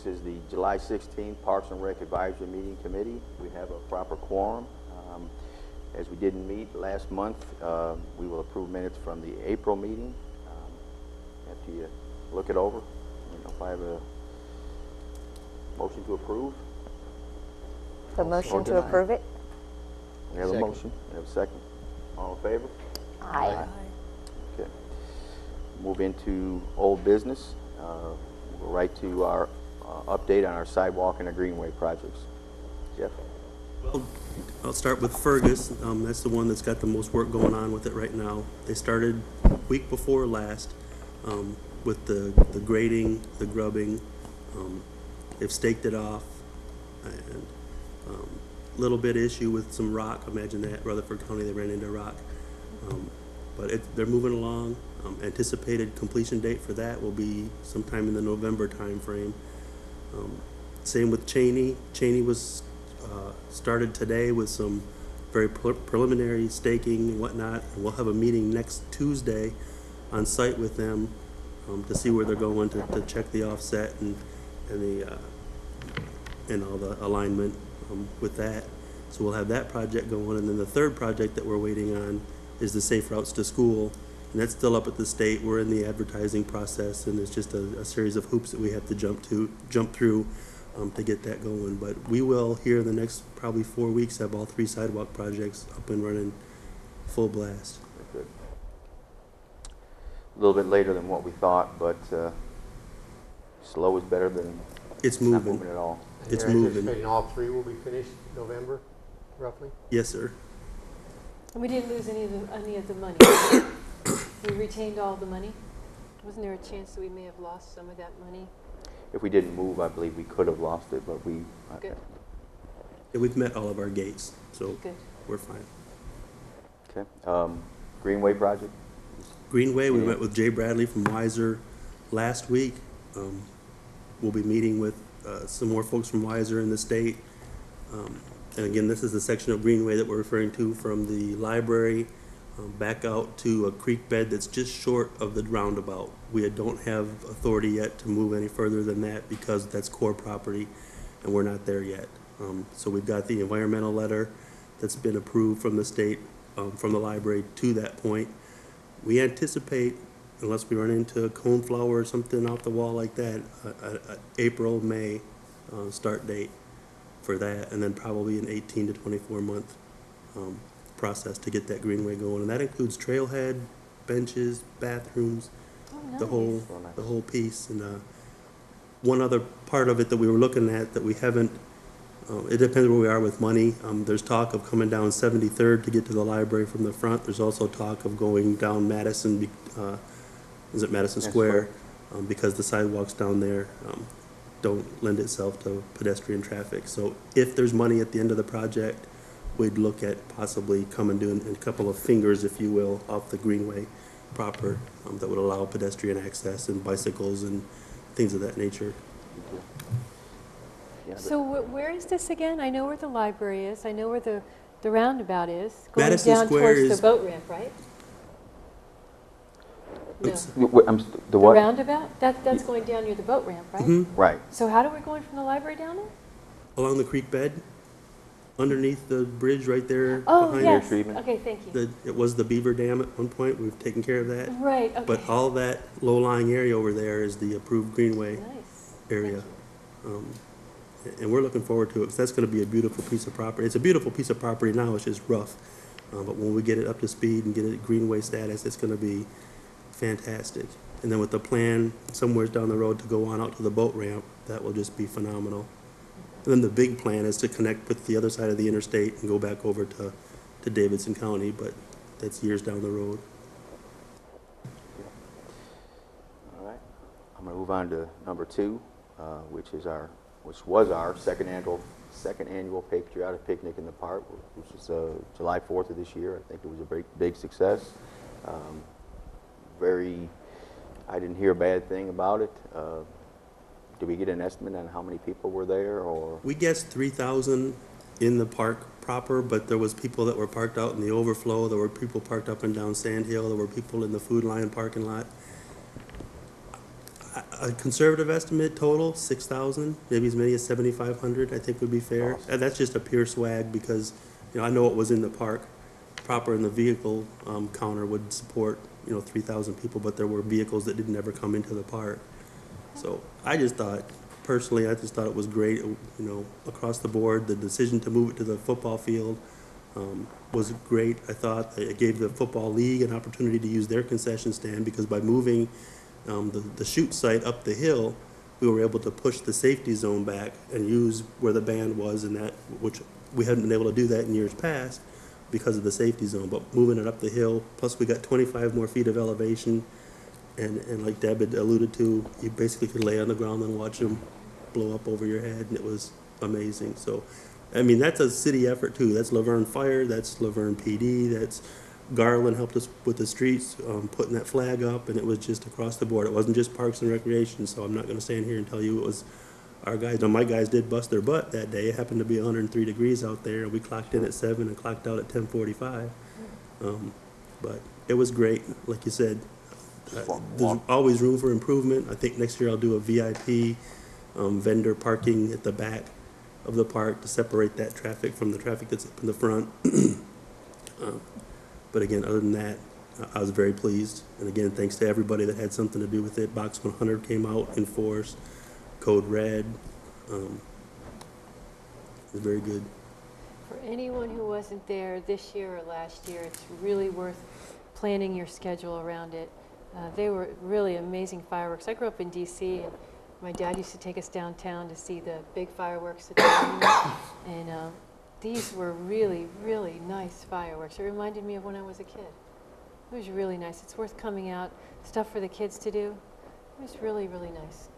This is the July 16th Parks and Rec Advisory Meeting Committee. We have a proper quorum. As we didn't meet last month, we will approve minutes from the April meeting. After you look it over, if I have a motion to approve. The motion to approve it? We have a motion. We have a second. All in favor? Aye. Okay. Move into old business. We'll right to our update on our sidewalk and our greenway projects. Jeff? Well, I'll start with Fergus. That's the one that's got the most work going on with it right now. They started week before last with the grading, the grubbing. They've staked it off, and little bit issue with some rock. Imagine that, Rutherford County, they ran into rock. But they're moving along. Anticipated completion date for that will be sometime in the November time frame. Same with Cheney. Cheney was started today with some very preliminary staking and whatnot. And we'll have a meeting next Tuesday on site with them to see where they're going to check the offset and all the alignment with that. So we'll have that project going, and then the third project that we're waiting on is the Safe Routes to School, and that's still up at the state. We're in the advertising process, and it's just a series of hoops that we have to jump through to get that going. But we will, here in the next probably 4 weeks, have all 3 sidewalk projects up and running full blast. Good. A little bit later than what we thought, but slow is better than It's not moving. moving at all. It's You're moving. anticipating all 3 will be finished November, roughly? Yes, sir. And we didn't lose any of the money. We retained all the money. Wasn't there a chance that we may have lost some of that money? If we didn't move, I believe we could have lost it, but we... Good. Yeah, we've met all of our gates, so Good. we're fine. Okay. Greenway project? Greenway, we Yeah. met with Jay Bradley from Weiser last week. We'll be meeting with some more folks from Weiser in the state. And again, this is the section of Greenway that we're referring to from the library back out to a creek bed that's just short of the roundabout. We don't have authority yet to move any further than that because that's core property and we're not there yet. So we've got the environmental letter that's been approved from the state, from the library to that point. We anticipate, unless we run into a coneflower or something off the wall like that, April, May start date for that, and then probably an 18 to 24 month process to get that greenway going. And that includes trailhead, benches, bathrooms, Oh, nice. the whole piece. And one other part of it that we were looking at that we haven't, it depends where we are with money. There's talk of coming down 73rd to get to the library from the front. There's also talk of going down Madison, is it Madison Square? Because the sidewalks down there don't lend itself to pedestrian traffic. So if there's money at the end of the project, we'd look at possibly doing a couple of fingers, if you will, off the greenway proper that would allow pedestrian access and bicycles and things of that nature. Yeah, So where is this again? I know where the library is. I know where the roundabout is. Going Madison down Square towards is- the boat ramp, right? No. Oops. the The what? roundabout? That's going down near the boat ramp, right? Mhm. Right. So how do we going from the library down there? Along the creek bed, underneath the bridge right there Oh, behind yes. treatment. Okay, thank you. it was the beaver dam at one point. We've taken care of that. Right, okay. But all that low-lying area over there is the approved greenway Nice. area. And we're looking forward to it, because that's going to be a beautiful piece of property. It's a beautiful piece of property now, it's just rough. But when we get it up to speed and get it greenway status, it's going to be fantastic. And then with the plan somewhere down the road to go on out to the boat ramp, that will just be phenomenal. And then the big plan is to connect with the other side of the interstate and go back over to Davidson County, but that's years down the road. All right. I'm going to move on to number 2, which was our second annual patriotic picnic in the park, which was July 4th of this year. I think it was a big success. I didn't hear a bad thing about it. Did we get an estimate on how many people were there, or? We guessed 3,000 in the park proper, but there was people that were parked out in the overflow. There were people parked up and down Sand Hill. There were people in the Food Lion parking lot. A conservative estimate total, 6,000, maybe as many as 7,500, I think would be fair. Awesome. And that's just a pure swag because, I know it was in the park. Proper in the vehicle counter would support, 3,000 people, but there were vehicles that didn't ever come into the park. So I just thought it was great, across the board. The decision to move it to the football field was great. I thought it gave the football league an opportunity to use their concession stand because by moving the shoot site up the hill, we were able to push the safety zone back and use where the band was and that, which we hadn't been able to do that in years past because of the safety zone. But moving it up the hill, plus we got 25 more feet of elevation, and like Deb had alluded to, you basically could lay on the ground and watch them blow up over your head, and it was amazing. So, I mean, that's a city effort too. That's Laverne Fire, that's Laverne PD, that's Garland helped us with the streets, putting that flag up, and it was just across the board. It wasn't just Parks and Recreation, so I'm not going to stand here and tell you it was our guys. Now, my guys did bust their butt that day. It happened to be 103 degrees out there, and we clocked in at 7 and clocked out at 10:45. But it was great, like you said. There's always room for improvement. I think next year I'll do a VIP vendor parking at the back of the park to separate that traffic from the traffic that's up in the front. But again, other than that, I was very pleased. And again, thanks to everybody that had something to do with it. Box 100 came out in force. Code Red. It was very good. For anyone who wasn't there this year or last year, it's really worth planning your schedule around it. They were really amazing fireworks. I grew up in D.C., and my dad used to take us downtown to see the big fireworks at the monument. And these were really, really nice fireworks. It reminded me of when I was a kid. It was really nice. It's worth coming out. Stuff for the kids to do. It was really, really nice.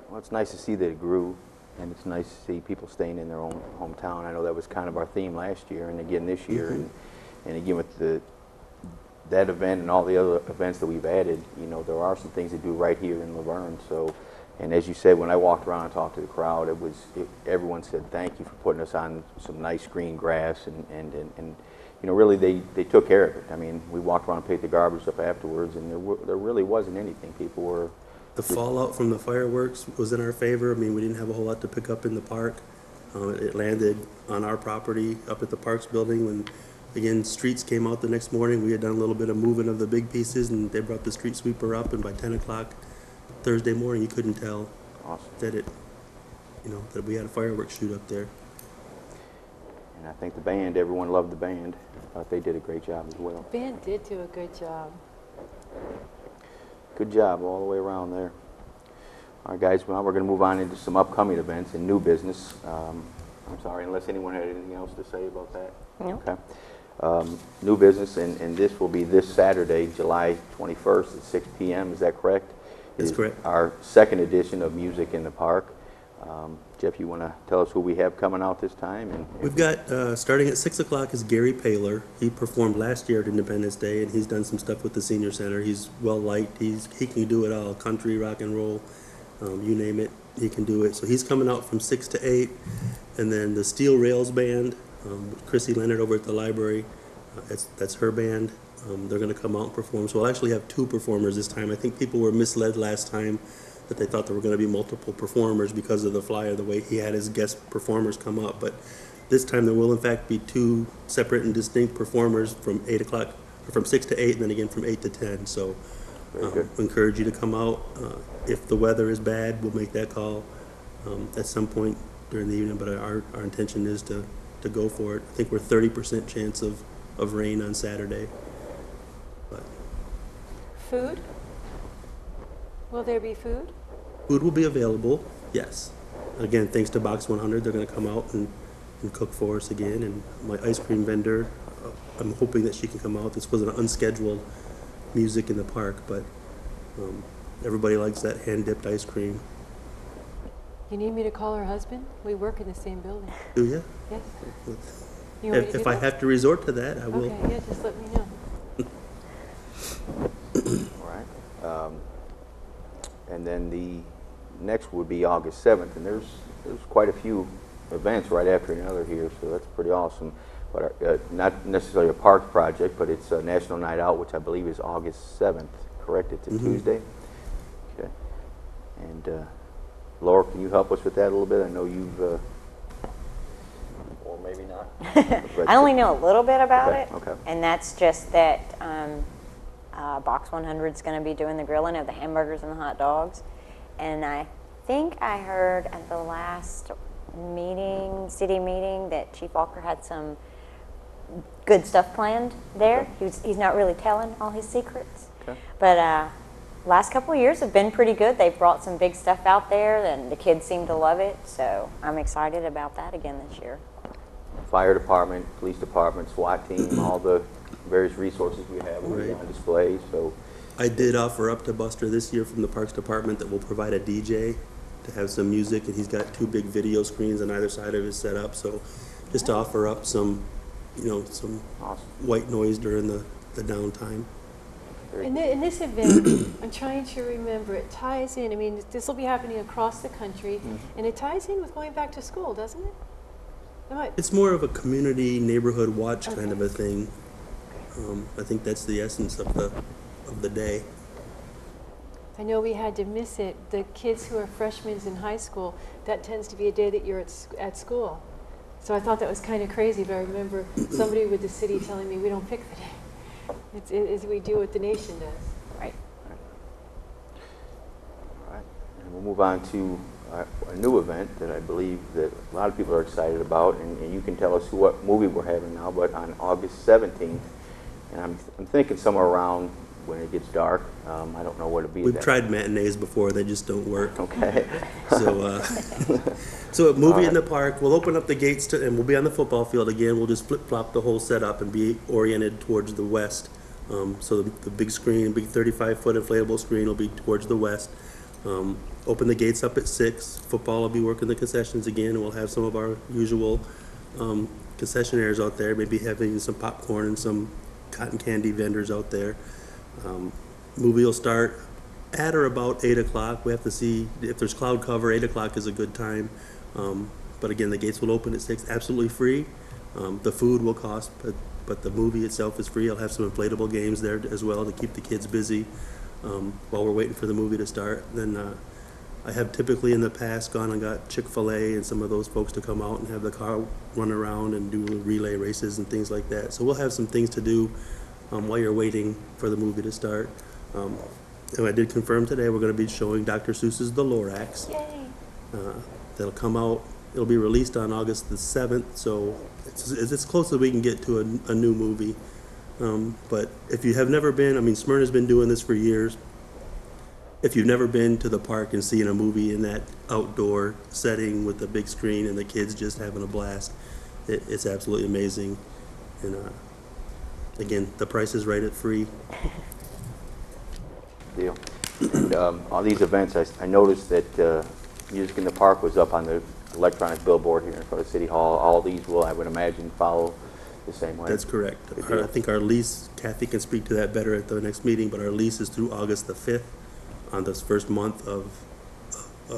Well, it's nice to see that it grew, and it's nice to see people staying in their own hometown. I know that was kind of our theme last year, and again this year, and again with that event and all the other events that we've added. There are some things to do right here in Laverne. So, and as you said, when I walked around and talked to the crowd, everyone said thank you for putting us on some nice green grass, and really they took care of it. I mean, we walked around and picked the garbage up afterwards, and there really wasn't anything. People were. The fallout from the fireworks was in our favor. I mean, we didn't have a whole lot to pick up in the park. It landed on our property up at the Parks building when, again, streets came out the next morning. We had done a little bit of moving of the big pieces, and they brought the street sweeper up, and by 10 o'clock Thursday morning, you couldn't tell Awesome. that that we had a fireworks shoot up there. And I think the band, everyone loved the band. I thought they did a great job as well. The band did do a good job. Good job all the way around there. All right, guys, now we're going to move on into some upcoming events and new business. I'm sorry, unless anyone had anything else to say about that? No. Okay. New business, and this will be this Saturday, July 21st at 6 p.m. Is that correct? That's correct. Our second edition of Music in the Park. Jeff, you want to tell us who we have coming out this time? And We've got, starting at 6 o'clock is Gary Paler. He performed last year at Independence Day, and he's done some stuff with the Senior Center. He's well-liked. He can do it all, country, rock and roll, you name it, he can do it. So he's coming out from 6 to 8. And then the Steel Rails Band, Chrissy Leonard over at the library, that's her band. They're going to come out and perform. So we'll actually have 2 performers this time. I think people were misled last time that they thought there were going to be multiple performers because of the flyer, the way he had his guest performers come up. But this time there will in fact be 2 separate and distinct performers from 8 o'clock, or from 6 to 8, and then again from 8 to 10. So we encourage you to come out. If the weather is bad, we'll make that call at some point during the evening, but our intention is to go for it. I think we're 30% chance of rain on Saturday. But Food? Will there be food? food will be available, yes. Again, thanks to Box 100, they're going to come out and cook for us again. And my ice cream vendor, I'm hoping that she can come out. This was an unscheduled music in the park, but everybody likes that hand-dipped ice cream. You need me to call her husband? We work in the same building. Do you? Yes. You want me to do If I that? have to resort to that, I will. Okay, yeah, just let me know. all right. And then the next would be August 7th, and there's quite a few events right after another here, so that's pretty awesome. But not necessarily a park project, but it's a National Night Out, which I believe is August 7th, correct? It's a Tuesday? Okay. And Laura, can you help us with that a little bit? I know you've, or maybe not. I only know a little bit about Okay, it. okay. And that's just that Box 100 is going to be doing the grilling of the hamburgers and the hot dogs. And I think I heard at the last meeting, city meeting, that Chief Walker had some good stuff planned there. Okay. He's not really telling all his secrets. Okay. But last couple of years have been pretty good. They've brought some big stuff out there, and the kids seem to love it. So I'm excited about that again this year. Fire department, police department, SWAT team, all the various resources we have will be Right. on display. So I did offer up to Buster this year from the Parks Department that we'll provide a DJ to have some music, and he's got 2 big video screens on either side of his setup. So just to offer up some, some awesome. white noise during the downtime. Very And in this event, I'm trying to remember, it ties in, I mean, this will be happening across the country, and it ties in with going back to school, doesn't it? Am I- It's more of a community neighborhood watch kind of Okay. a thing. I think that's the essence of the day. I know we had to miss it. The kids who are freshmen in high school, that tends to be a day that you're at school. So I thought that was kind of crazy, but I remember somebody with the city telling me we don't pick the day. It's we do what the nation does. Right. All right. And we'll move on to a new event that I believe that a lot of people are excited about, and you can tell us what movie we're having now, but on August 17th, and I'm thinking somewhere around when it gets dark. I don't know what it'll be. We've tried matinees before; they just don't work. Okay. So, so a movie in the park. We'll open up the gates and we'll be on the football field again. We'll just flip flop the whole setup and be oriented towards the west. So the big screen, big 35-foot inflatable screen, will be towards the west. Open the gates up at 6. Football will be working the concessions again, and we'll have some of our usual concessionaires out there. Maybe having some popcorn and some cotton candy vendors out there. Movie will start at or about 8 o'clock. We have to see if there's cloud cover. 8 o'clock is a good time. But again, the gates will open at 6, absolutely free. The food will cost, but the movie itself is free. I'll have some inflatable games there as well to keep the kids busy while we're waiting for the movie to start. Then I have typically in the past gone and got Chick-fil-A and some of those folks to come out and have the car run around and do relay races and things like that. So we'll have some things to do while you're waiting for the movie to start. And I did confirm today we're going to be showing Dr. Seuss's The Lorax. Yay. That'll come out. It'll be released on August the 7th, so it's as close as we can get to a new movie. But if you have never been, I mean, Smyrna's been doing this for years. If you've never been to the park and seen a movie in that outdoor setting with the big screen and the kids just having a blast, it's absolutely amazing. And again, the price is right at free. Deal. And on these events, I noticed that Music in the Park was up on the electronic billboard here in front of City Hall. All these will, I would imagine, follow the same way. That's correct. Good deal. I think our lease, Kathy can speak to that better at the next meeting, but our lease is through August the 5th on this first month of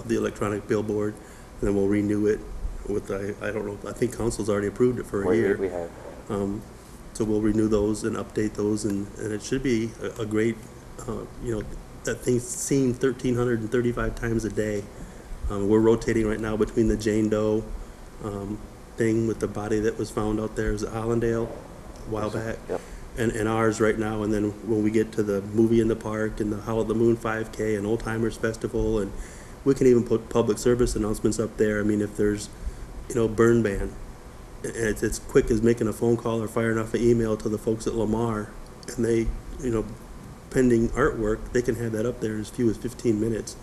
the electronic billboard. And then we'll renew it with, I don't know, I think council's already approved it for a year. We have. So we'll renew those and update those, and it should be a great, that thing's seen 1,335 times a day. We're rotating right now between the Jane Doe thing with the body that was found out there, is Allendale, a while back, Yep. and ours right now. And then when we get to the movie in the park and the Howl of the Moon 5K and Old Timers Festival, and we can even put public service announcements up there. I mean, if there's, burn ban, and it's as quick as making a phone call or firing off an email to the folks at Lamar, and they, pending artwork, they can have that up there in as few as 15 minutes.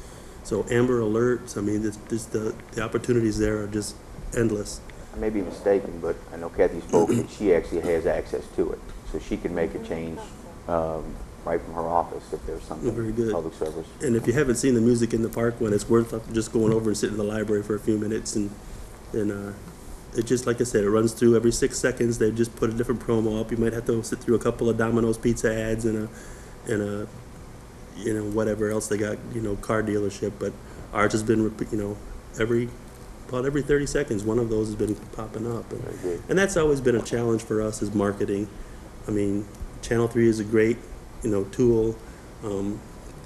So Amber Alerts, I mean, the opportunities there are just endless. I may be mistaken, but I know Kathy spoke that she actually has access to it, so she can make a change right from her office if there's something. Very good. Public service. And if you haven't seen the Music in the Park one, it's worth just going over and sitting in the library for a few minutes. And it just, like I said, it runs through every 6 seconds. They just put a different promo up. You might have to sit through a couple of Domino's Pizza ads and a whatever else they got, car dealership. But ours has been, about every 30 seconds, one of those has been popping up. Very good. And that's always been a challenge for us, is marketing. I mean, Channel 3 is a great, tool.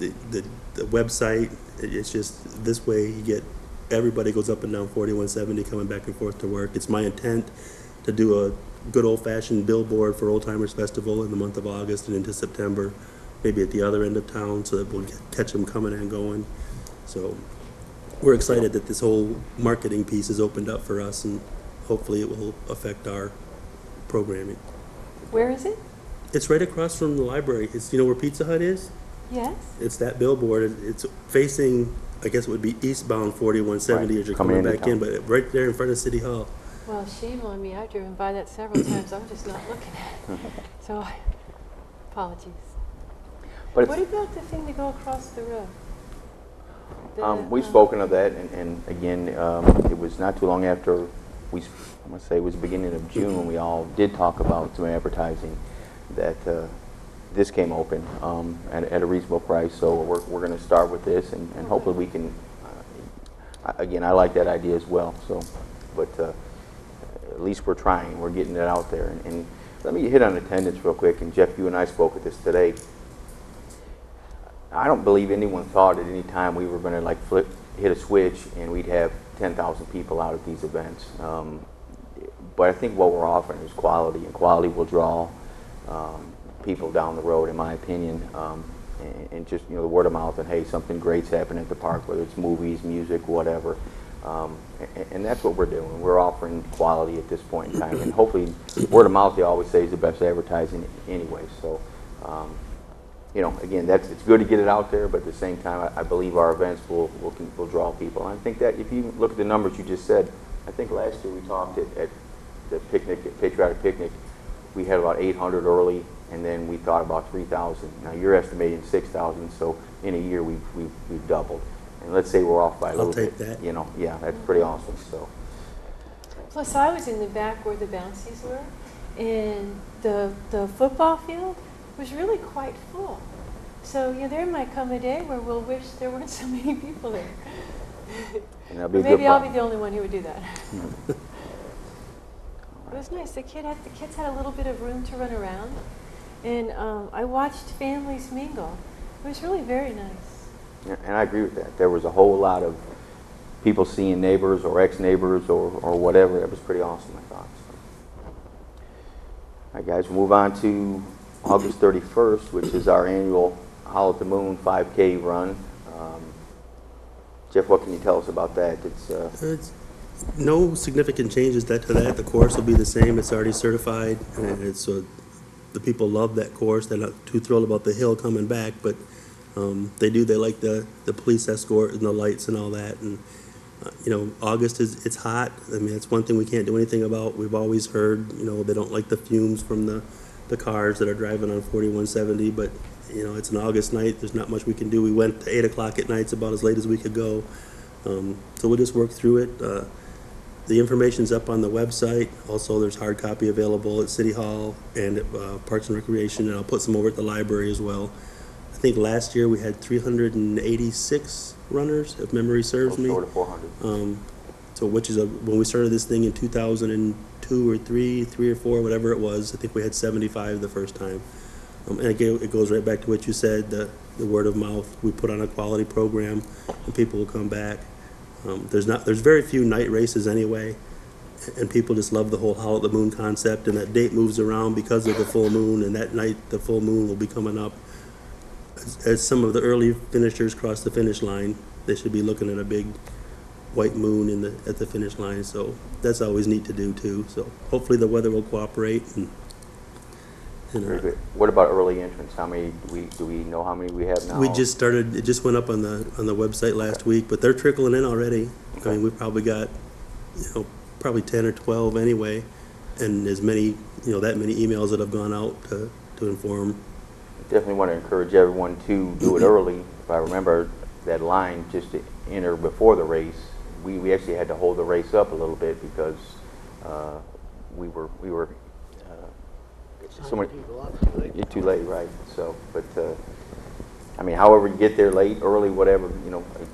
the website. It's just this way you get everybody goes up and down 4170 coming back and forth to work. It's my intent to do a good old-fashioned billboard for Old Timers Festival in the month of August and into September, maybe at the other end of town, so that we'll catch them coming and going. So we're excited that this whole marketing piece has opened up for us, and hopefully it will affect our programming. Where is it? It's right across from the library. It's, you know where Pizza Hut is? Yes. It's that billboard. It's facing, I guess it would be eastbound 4170 Right, as you're coming coming into back in, town. but right there in front of City Hall. Well, shame on me. I've driven by that several times. I'm just not looking at it. So, apologies. But What it's, about the thing to go across the road? we've spoken of that, and again, it was not too long after I'm going to say it was the beginning of June when we all did talk about some advertising that this came open at a reasonable price. So we're going to start with this, and hopefully we can. Again, I like that idea as well. So, but at least we're trying. We're getting it out there. And let me hit on attendance real quick. And Jeff, you and I spoke at this today. I don't believe anyone thought at any time we were going to like hit a switch and we'd have 10,000 people out at these events. But I think what we're offering is quality, and quality will draw people down the road, in my opinion. And just, you know, the word of mouth, and hey, something great's happening at the park, whether it's movies, music, whatever. And that's what we're doing. We're offering quality at this point in time, and hopefully, word of mouth, they always say, is the best advertising anyway. So, you know, again, it's good to get it out there, but at the same time, I believe our events will draw people. And I think that if you look at the numbers you just said, I think last year we talked at the picnic, at Patriotic Picnic, we had about 800 early, and then we thought about 3,000. Now you're estimating 6,000, so in a year we've doubled. And let's say we're off by a little bit. I'll take that. You know, yeah, that's pretty awesome. So. Plus, I was in the back where the bouncies were, and the football field was really quite full. So, yeah, there might come a day where we'll wish there weren't so many people there. And that'll be a Maybe good I'll part. be the only one who would do that. It was nice. The kids had a little bit of room to run around, and I watched families mingle. It was really very nice. Yeah, and I agree with that. There was a whole lot of people seeing neighbors or ex-neighbors or whatever. It was pretty awesome, I thought. So. All right, guys, we'll move on to August 31st, which is our annual Howl at the Moon 5K run. Jeff, what can you tell us about that? It's no significant changes to that. The course will be the same. It's already certified, and it's the people love that course. They're not too thrilled about the hill coming back, but they like the police escort and the lights and all that. And you know, August it's hot. I mean, it's one thing we can't do anything about. We've always heard, you know, they don't like the fumes from the cars that are driving on 4170, but you know, it's an August night. There's not much we can do. We went to 8 o'clock at night. It's about as late as we could go. So we'll just work through it. The information's up on the website. Also, there's hard copy available at City Hall and at Parks and Recreation, and I'll put some over at the library as well. I think last year we had 386 runners, if memory serves me. Short of 400. So which is when we started this thing in 2002 or three or four, whatever it was, I think we had 75 the first time. And again, it goes right back to what you said, the word of mouth. We put on a quality program, and people will come back. There's very few night races anyway, and people just love the whole Howl at the Moon concept, and that date moves around because of the full moon, and that night the full moon will be coming up. As some of the early finishers cross the finish line, they should be looking at a big white moon at the finish line, so that's always neat to do too. So hopefully the weather will cooperate. Very good. What about early entrants? How many do we know how many we have now? We just started. It just went up on the website last week, but they're trickling in already. Okay. I mean, we've probably got, probably 10 or 12 anyway, and as many, that many emails that have gone out to inform. Definitely want to encourage everyone to do it early. If I remember that line, just to enter before the race, we actually had to hold the race up a little bit because we were. You're too late, right? So, but I mean, however you get there late, early, whatever,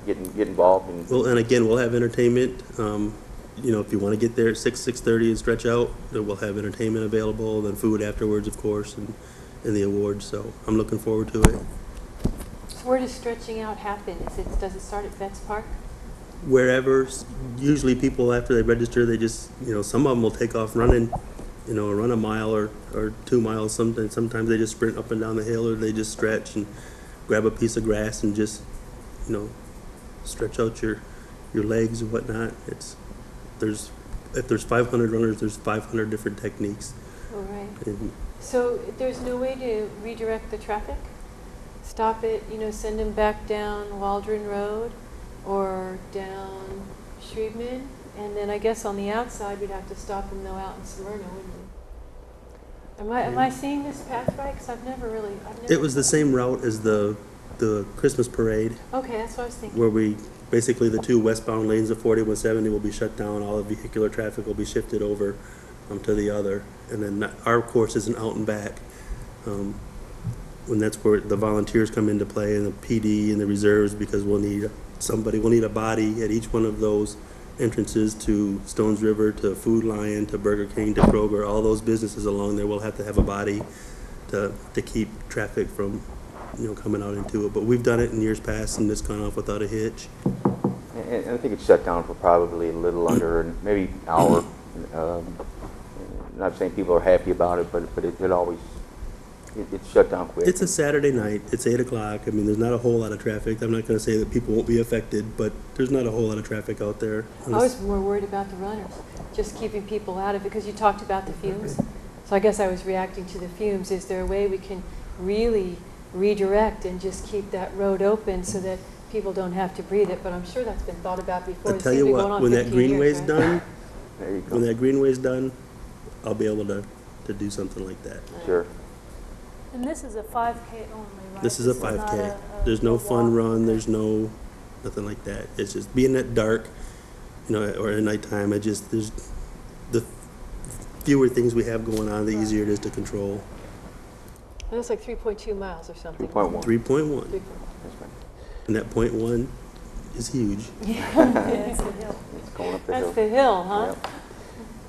get involved. Well, and again, we'll have entertainment. If you want to get there at 6:30 and stretch out, we'll have entertainment available. Then food afterwards, of course, and the awards. So I'm looking forward to it. So Where does stretching out happen? Does it start at Vets Park? Wherever, usually people after they register, they just, some of them will take off running, run a mile or 2 miles. Sometimes they just sprint up and down the hill, or they just stretch and grab a piece of grass and just, stretch out your legs and whatnot. If there's 500 runners, there's 500 different techniques. All right. And So there's no way to redirect the traffic? Stop it, send them back down Waldron Road or down Shreveman? And then I guess on the outside, we'd have to stop them though out in Smyrna, wouldn't we? Am I seeing this path right? Because I've never. it was the same route as the Christmas parade, Okay, that's what I was thinking. where basically the 2 westbound lanes of 4170 will be shut down. All the vehicular traffic will be shifted over to the other. And then our course isn't out and back. When that's where the volunteers come into play, and the PD and the reserves, because we'll need a body at each one of those entrances to Stones River, to Food Lion, to Burger King, to Kroger. All those businesses along there will have to have a body to keep traffic from coming out into it. But we've done it in years past, and it's gone off without a hitch. And I think it's shut down for probably a little under, maybe an hour. Not saying people are happy about it, but it's shut down quick. It's a Saturday night. It's 8 o'clock. I mean, there's not a whole lot of traffic. I'm not going to say that people won't be affected, but there's not a whole lot of traffic out there. I was more worried about the runners, just keeping people out of it, because you talked about the fumes. So I guess I was reacting to the fumes. Is there a way we can really redirect and just keep that road open so that people don't have to breathe it? But I'm sure that's been thought about before. I'll tell you what, when that greenway's done, There you go. when that greenway's done, I'll be able to do something like that. Sure. And this is a 5K only, right? This is a not 5K. There's no fun walk. run. There's nothing like that. It's just being at dark, or at nighttime. There's the fewer things we have going on, the easier it is to control. That's like 3.2 miles or something. 3.1. 3.1, That's right. and that .1 is huge. Yeah, it's a hill. It's going up the hill. That's the hill, huh? Yep.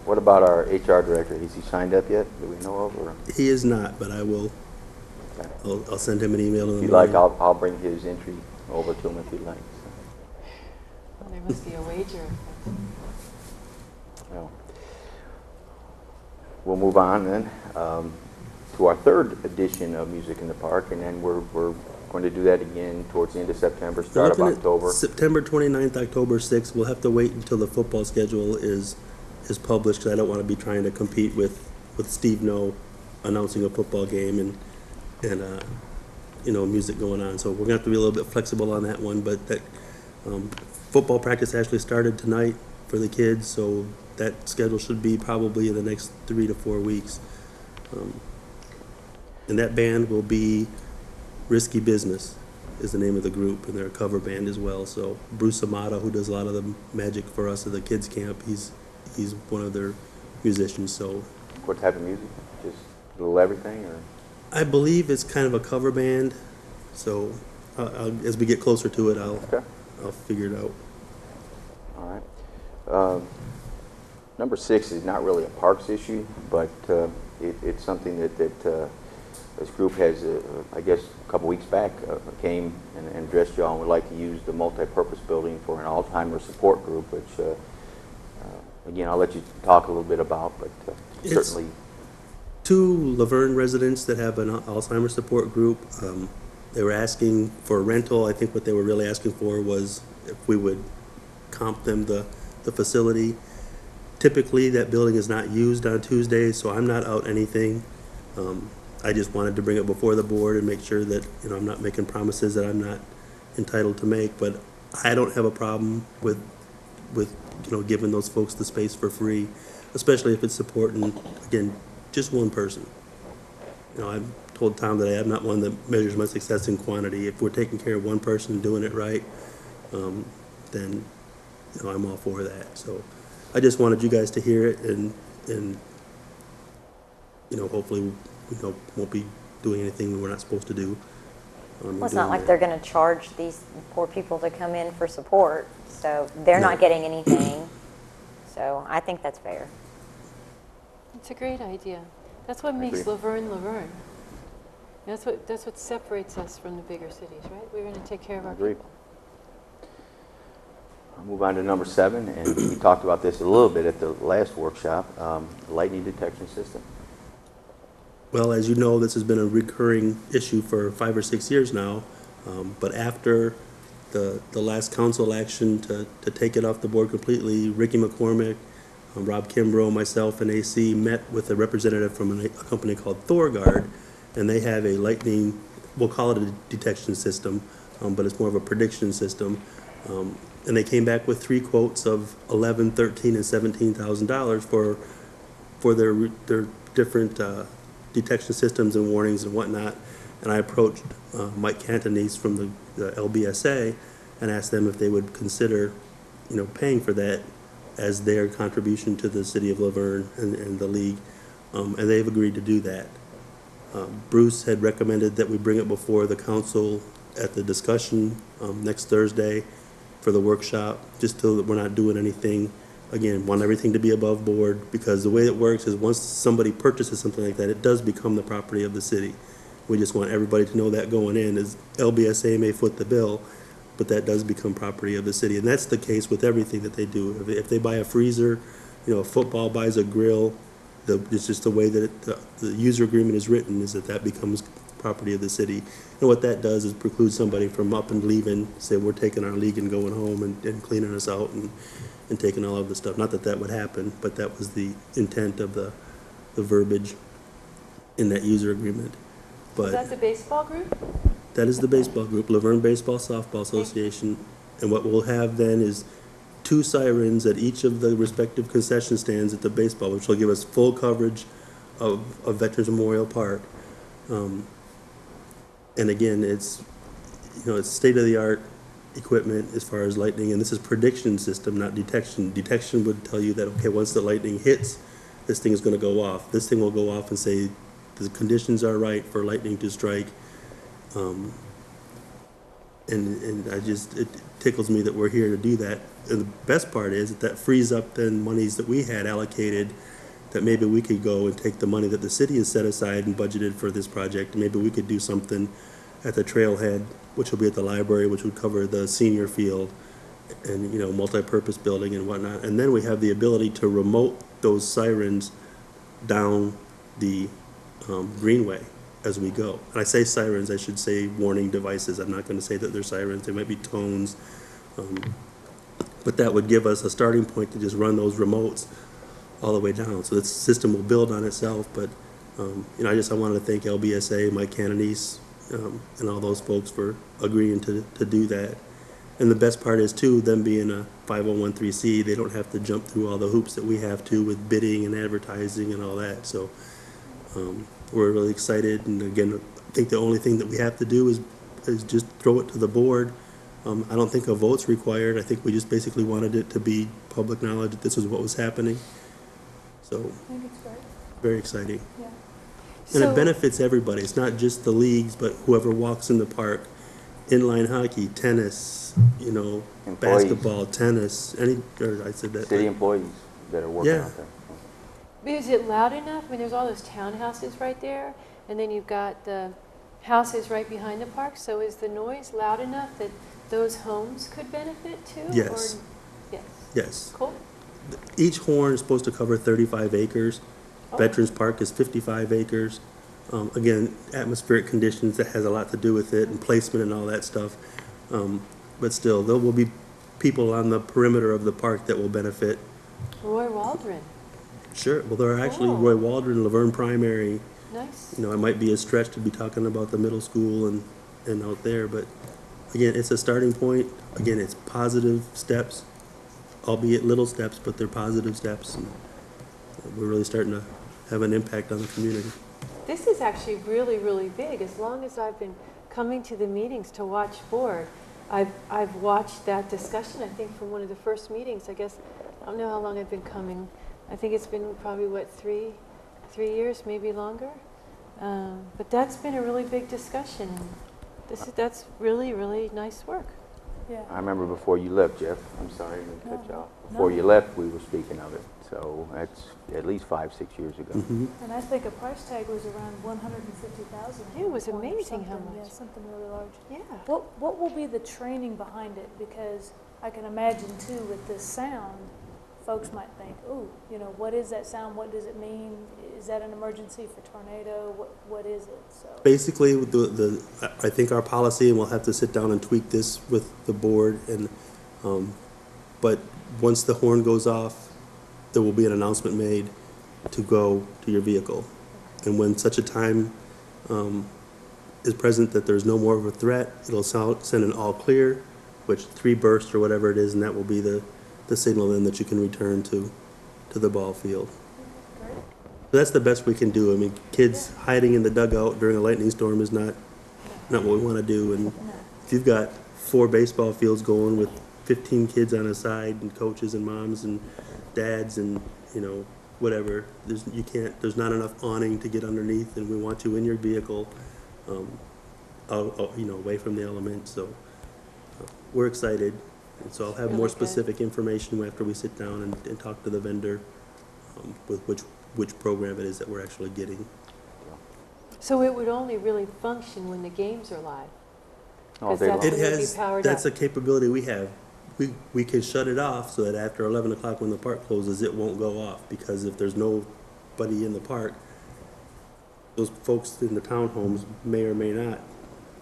What about our HR director? Is he signed up yet? Do we know of? Or? He is not, but I will. Okay. I'll send him an email in If the you'd like, morning. I'll bring his entry over to him if you'd like. Well, there must be a wager. Well, we'll move on then to our 3rd edition of Music in the Park, and then we're going to do that again towards the end of September, We're start of looking at October. September 29th, October 6th. We'll have to wait until the football schedule is published, because I don't want to be trying to compete with Steve No announcing a football game and music going on. So we're going to have to be a little bit flexible on that one. But that football practice actually started tonight for the kids, so that schedule should be probably in the next 3 to 4 weeks. And that band will be Risky Business is the name of the group, and they're a cover band as well. So Bruce Amata, who does a lot of the magic for us at the kids camp, he's one of their musicians. So What type of music? Just a little everything, or? I believe it's kind of a cover band. So as we get closer to it, Okay. I'll figure it out. All right. Number 6 is not really a parks issue, but it's something that this group has, I guess, a couple weeks back came and addressed y'all and would like to use the multi-purpose building for an Alzheimer's support group, which, again, I'll let you talk a little bit about, but It's- certainly. 2 Laverne residents that have an Alzheimer's support group. They were asking for a rental. I think what they were really asking for was if we would comp them the facility. Typically, that building is not used on Tuesdays, so I'm not out anything. I just wanted to bring it before the board and make sure that, I'm not making promises that I'm not entitled to make, but I don't have a problem with giving those folks the space for free, especially if it's supporting, again, just one person. I've told Tom that I'm not one that measures my success in quantity. If we're taking care of one person and doing it right, then, I'm all for that. So I just wanted you guys to hear it and hopefully, won't be doing anything we're not supposed to do. Well, it's not like they're going to charge these poor people to come in for support, so they're not getting anything. So I think that's fair. It's a great idea. That's what makes agree. Laverne Laverne. That's what separates us from the bigger cities, right? We're going to take care of our Agreed. people. I'll move on to number 7, and we talked about this a little bit at the last workshop, lightning detection system. Well, as you know, this has been a recurring issue for 5 or 6 years now. But after the last council action to take it off the board completely, Ricky McCormick, Rob Kimbrough, myself, and AC met with a representative from a company called ThorGuard, and they have a lightning, we'll call it a detection system, but it's more of a prediction system. And they came back with 3 quotes of $11,000, $13,000, and $17,000 for their different detection systems and warnings and whatnot. And I approached Mike Cantonese from the LBSA and asked them if they would consider, paying for that as their contribution to the city of Laverne and the league. And they've agreed to do that. Bruce had recommended that we bring it before the council at the discussion next Thursday for the workshop, just so that we're not doing anything. Again, want everything to be above board, because the way it works is once somebody purchases something like that, it does become the property of the city. We just want everybody to know that going in, is LBSA may foot the bill, but that does become property of the city. And that's the case with everything that they do. If they buy a freezer, a football buys a grill, it's just the way that the user agreement is written, is that becomes property of the city. And what that does is preclude somebody from up and leaving, say we're taking our league and going home and cleaning us out and taking all of the stuff. Not that that would happen, but that was the intent of the verbiage in that user agreement. But Is that the baseball group? that is the baseball group, Laverne Baseball Softball Association. And what we'll have then is 2 sirens at each of the respective concession stands at the baseball, which will give us full coverage of Veterans Memorial Park. And again, it's state-of-the-art equipment as far as lightning, and this is prediction system, not detection. Detection would tell you that, okay, once the lightning hits, this thing is going to go off. This thing will go off and say the conditions are right for lightning to strike. And it tickles me that we're here to do that. And the best part is that frees up then monies that we had allocated, that maybe we could go and take the money that the city has set aside and budgeted for this project. Maybe we could do something at the trailhead, which will be at the library, which would cover the senior field and, multi-purpose building and whatnot. And then we have the ability to remote those sirens down the greenway as we go. And I say sirens, I should say warning devices. I'm not going to say that they're sirens. They might be tones. But that would give us a starting point to just run those remotes all the way down. So this system will build on itself. But, I wanted to thank LBSA, Mike Cantonese, and all those folks for agreeing to do that. And the best part is, too, them being a 501(c), they don't have to jump through all the hoops that we have to with bidding and advertising and all that. So we're really excited. And again, I think the only thing that we have to do is just throw it to the board. I don't think a vote's required. I think we just basically wanted it to be public knowledge that this is what was happening. So I think it's great, very exciting. yeah. And So- it benefits everybody. It's not just the leagues, but whoever walks in the park. Inline hockey, tennis, Employees. basketball, tennis, I said that. City employees that are working Yeah. out there. Is it loud enough? I mean, there's all those townhouses right there, and then you've got the houses right behind the park. So is the noise loud enough that those homes could benefit too? Yes. Or, yes. Yes. Cool. Each horn is supposed to cover 35 acres. Oh. Veterans Park is 55 acres. Again, atmospheric conditions, that has a lot to do with it, and placement and all that stuff. But still, there will be people on the perimeter of the park that will benefit. Roy Waldron. Sure. Well, there are actually Cool. Roy Waldron, Laverne Primary. Nice. It might be a stretch to be talking about the middle school and out there, but again, it's a starting point. Again, it's positive steps, albeit little steps, but they're positive steps. And we're really starting to have an impact on the community. This is actually really, really big. As long as I've been coming to the meetings to watch board, I've watched that discussion, I think, from one of the first meetings. I guess, I don't know how long I've been coming. I think it's been probably, what, three years, maybe longer? But that's been a really big discussion. That's really, really nice work. Yeah. I remember before you left, Jeff, I'm sorry to cut you No, off. no. Before you left, we were speaking of it. So that's at least 5, 6 years ago. And I think a price tag was around 150,000. Yeah, it was or amazing how something. much. Yeah, something really large. Yeah. What will be the training behind it? Because I can imagine too with this sound, folks might think, "Ooh, you know, what is that sound? What does it mean? Is that an emergency for tornado? What is it?" So Basically, I think our policy, and we'll have to sit down and tweak this with the board, and but once the horn goes off, there will be an announcement made to go to your vehicle. And when such a time is present that there's no more of a threat, it'll send an all clear, which 3 bursts or whatever it is, and that will be the signal then that you can return to the ball field. So that's the best we can do. I mean, kids hiding in the dugout during a lightning storm is not what we want to do. And if you've got 4 baseball fields going with 15 kids on a side and coaches and moms and dads and, you know, whatever, there's not enough awning to get underneath, and we want you in your vehicle, you know, away from the elements. So we're excited. And so I'll have more Really good. specific information after we sit down and talk to the vendor with which program it is that we're actually getting. So it would only really function when the games are live. All 'Cause day that's long. when it'll be powered That's up. a capability we have. We can shut it off so that after 11 o'clock when the park closes, it won't go off, because if there's nobody in the park, those folks in the townhomes may or may not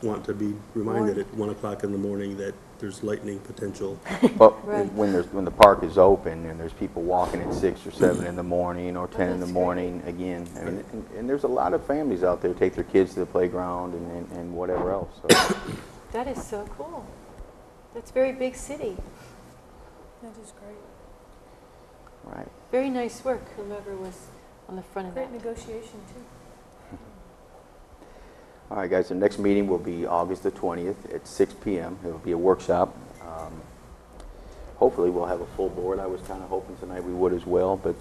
want to be reminded at 1 o'clock in the morning that there's lightning potential. But Right. when the park is open and there's people walking at 6 or 7 in the morning or 10 in the that's morning, again, I mean, and there's a lot of families out there take their kids to the playground and whatever else. So. That is so cool. That's very big city. that is great. Right. Very nice work, whomever was on the front of Great that. negotiation too. All right, guys, the next meeting will be August the 20th at 6 p.m. It'll be a workshop. Hopefully, we'll have a full board. I was kind of hoping tonight we would as well, but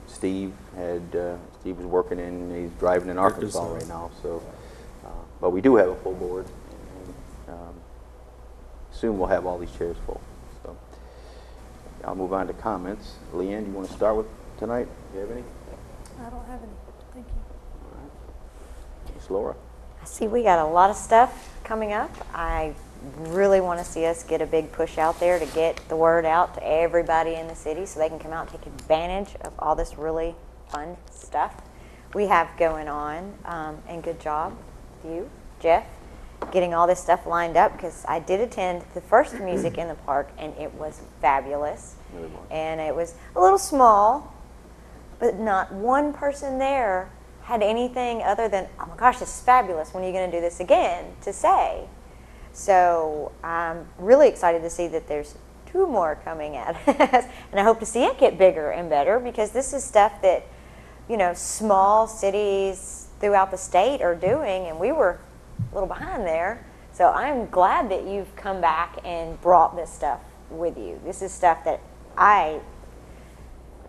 Steve was working he's driving in Arkansas right now. So, but we do have a full board. And, soon we'll have all these chairs full. So, I'll move on to comments. Leanne, do you want to start with tonight? Do you have any? I don't have any. Thank you. All right. Miss Laura. I see we got a lot of stuff coming up. I really want to see us get a big push out there to get the word out to everybody in the city so they can come out and take advantage of all this really fun stuff we have going on. And good job, you, Jeff, getting all this stuff lined up, because I did attend the first Music in the Park and it was fabulous. Really was. And it was a little small, but not one person there had anything other than, "Oh my gosh, this is fabulous. When are you going to do this again?" to say. So I'm really excited to see that there's 2 more coming at us, and I hope to see it get bigger and better, because this is stuff that, you know, small cities throughout the state are doing, and we were a little behind there. So I'm glad that you've come back and brought this stuff with you. This is stuff that I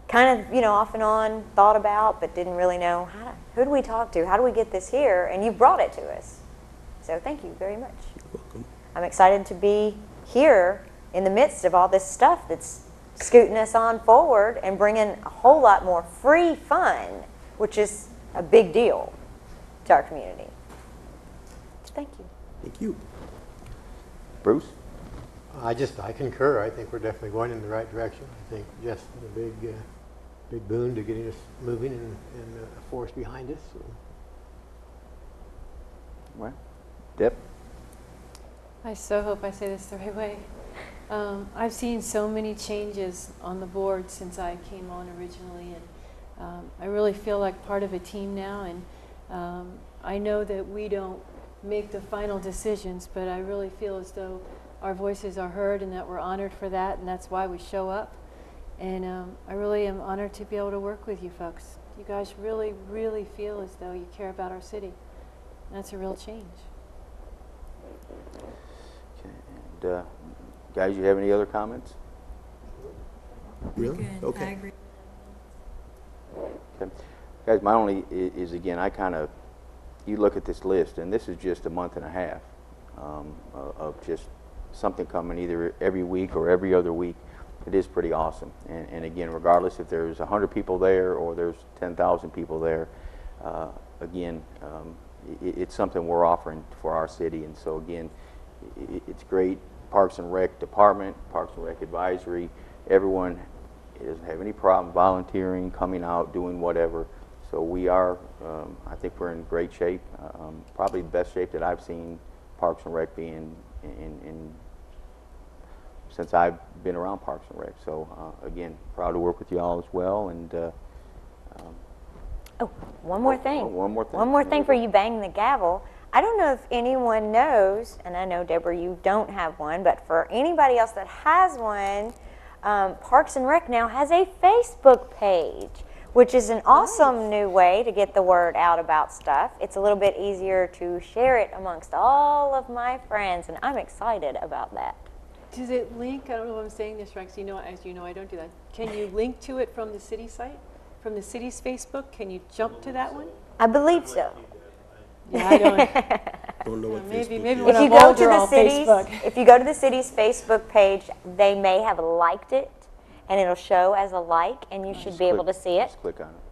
kind of, you know, off and on thought about, but didn't really know who do we talk to? How do we get this here? And you brought it to us. So thank you very much. Welcome. I'm excited to be here in the midst of all this stuff that's scooting us on forward and bringing a whole lot more free fun, which is a big deal to our community. Thank you. Thank you. Bruce? I concur. I think we're definitely going in the right direction. I think just a big boon to getting us moving and a force behind us. So. Well, Deb? I so hope I say this the right way. I've seen so many changes on the board since I came on originally, and I really feel like part of a team now, and I know that we don't make the final decisions, but I really feel as though our voices are heard and that we're honored for that, and that's why we show up. And I really am honored to be able to work with you folks. You guys really, really feel as though you care about our city. And that's a real change. Okay. And guys, you have any other comments? Really? Good. Okay. I agree. Okay. Guys, my only is again, you look at this list, and this is just a month and a half of just something coming either every week or every other week. it is pretty awesome. And again, regardless if there's 100 people there or there's 10,000 people there, again, it's something we're offering for our city. And so again, it's great. Parks and Rec Department, Parks and Rec Advisory, everyone doesn't have any problem volunteering, coming out, doing whatever. So we are, I think we're in great shape, probably the best shape that I've seen Parks and Rec be in since I've been around Parks and Rec. So again, proud to work with you all as well. And Oh, one more thing. one more thing. One more thing for you bang the gavel. I don't know if anyone knows, and I know, Deborah, you don't have one, but for anybody else that has one, Parks and Rec now has a Facebook page, which is an awesome new way to get the word out about stuff. It's a little bit easier to share it amongst all of my friends, and I'm excited about that. Does it link? I don't know if I'm saying this right, 'cause as you know, I don't do that. Can you link to it from the city site? From the city's Facebook? Can you jump to that one? I believe so. Yeah, I don't. Don't know what Maybe Facebook when is. If you I'm go older, to the I'll city's, Facebook. if you go to the city's Facebook page, they may have liked it, and it'll show as a like, and you should be able to see it. Just click on it.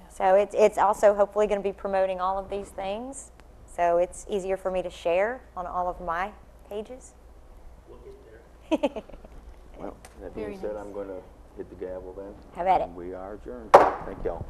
So it's also hopefully going to be promoting all of these things. So it's easier for me to share on all of my pages. Well, that Very being said, nice. I'm going to hit the gavel then. Have at it. And we are adjourned. Thank y'all.